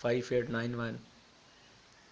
5891،